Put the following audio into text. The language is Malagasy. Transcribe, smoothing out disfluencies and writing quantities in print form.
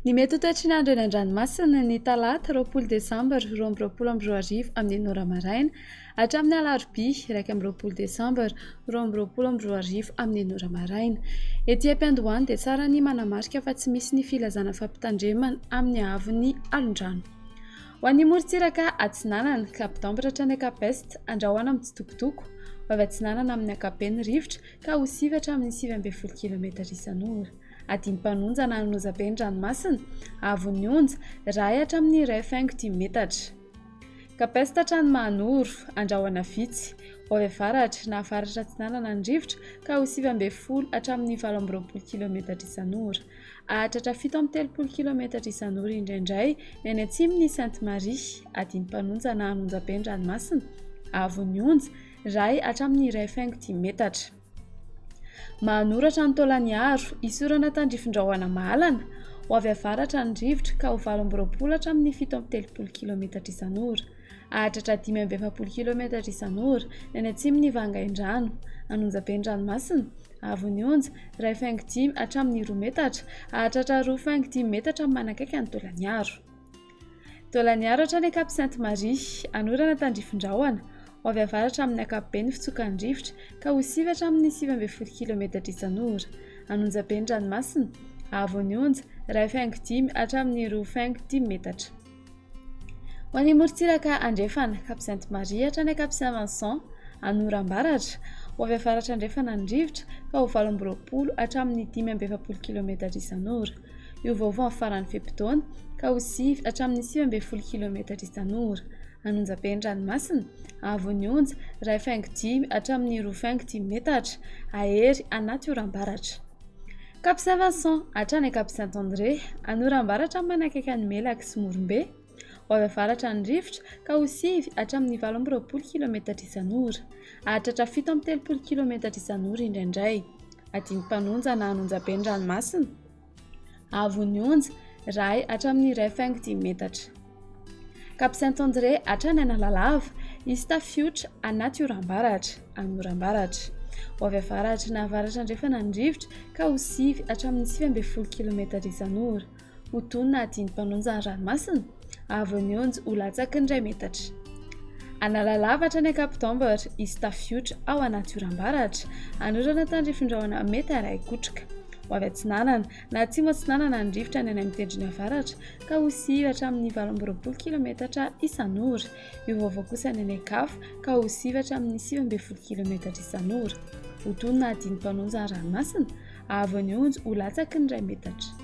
Ny mety ho toetr'andro eny an-dranomasina ny talata 20 desambra 2024 amin'ny nora maraina hatramin'ny alarobia 1 desambra 2024 amin'ny nora maraina. Etỳ Ampiandohany dia tsara ny manamarika fa tsy misy ny filazana fampitandremana amin'ny haavon'ny alondrano. Ho an'ny morontsiraka atsinanana kapitambatra hatrany ankapesta andrahoana mitsitokotoko ho avy atsinanana amin'ny ankapeny rivotra ka ho sivatra amin'ny 9.0 km isan'ora. Adiny mpanonja na anozabeny ranomasina avon'ny onja ray hatramin'ny 1.5 metatra. Kapesta hatrany mahanoro andrahoana vitsy ho avy avaratra na avaratra atsinanana ny rivotra ka ho 9.0 hatramin'ny 12 km isan'ora. Ahatratra 7.30 km isan'ora indraindray ny any atsimon'ny Sainte-Marie. Adiny mpanonja na anonjabeny ranomasina avon'ny onja ray hatramin'ny 1.5 metatra. Mahanoratra ny Taolagnaro isorana tandrifin-drahona Mahalana ho avy avaratra ny rivotra ka ho 12 hatramin'ny 7.30 km isan'ora. Ahatratra 5.70 km isan'ora ny any atsimon'ny Vangaindrano. Anonjabeny ranomasina avon'ny onja 1.5 hatramin'ny 2 metatra. Ahatratra 2.5 metatra manakaiky ny Taolagnaro. Taolagnaro hatrany Cap Sainte-Marie anorana tandrifin-drahona ho avy avaratra amin'ny ankapobeny fitsokan'ny rivotra ka ho sivatra amin'ny 9.0 km isan'ora. Anonjabeny ranomasina avon'ny onja 1.5 hatramin'ny 2.5 metatra. Ho an'ny morontsiraka andrefana Cap Sainte-Marie hatrany Cap Saint-Vincent anoram-baratra ho avy avaratra andrefana ny rivotra ka ho 12 hatramin'ny 5.70 km isan'ora. Io vaovao amin'ny faran'ny fepitaona ka ho 9 hatramin'ny 9.0 km isan'ora. Anonjabeny ranomasina avon'ny onja 1.5 hatramin'ny 2.5 metatra. Ahery anaty oram-baratra. Cap Saint-Vincent hatrany Cap Saint-André anoram-baratra manakaiky ny Melaky sy Morombe ho avy avaratra ny rivotra ka ho 9 hatramin'ny 12 km isan'ora. Ahatratra 7.30 km isan'ora indraindray. Adiny mpanonja na anonjabeny ranomasina avon'ny onja ray hatramin'ny 1.5 metatra. Cap Saint-André hatrany Analalava izy tafiotra anaty oram-baratra anoram-baratra ho avy avaratra na avaratra andrefana ny rivotra ka ho 9 hatramin'ny 9.0 km isan'ora. Ho tonona adiny mpanonja ny ranomasina avon'ny onja ho latsaky ny 2 metatra. Analalava hatrany Kapitambatra izy tafiotra ao anaty oram-baratra anorana tandrifin-drahona mety aray kotroka. Ho avy atsinanana na atsimo atsinanana ny rivotra ny any amin'ny tendrony avaratra ka ho 9 hatramin'ny 12 km isan'ora. Io vaovao kosa ny any Ankafo ka ho 9 hatramin'ny 9.0 km isan'ora. Ho tonona adiny mpanonja ny ranomasina avon'ny onja ho latsaky ny 2 metatra.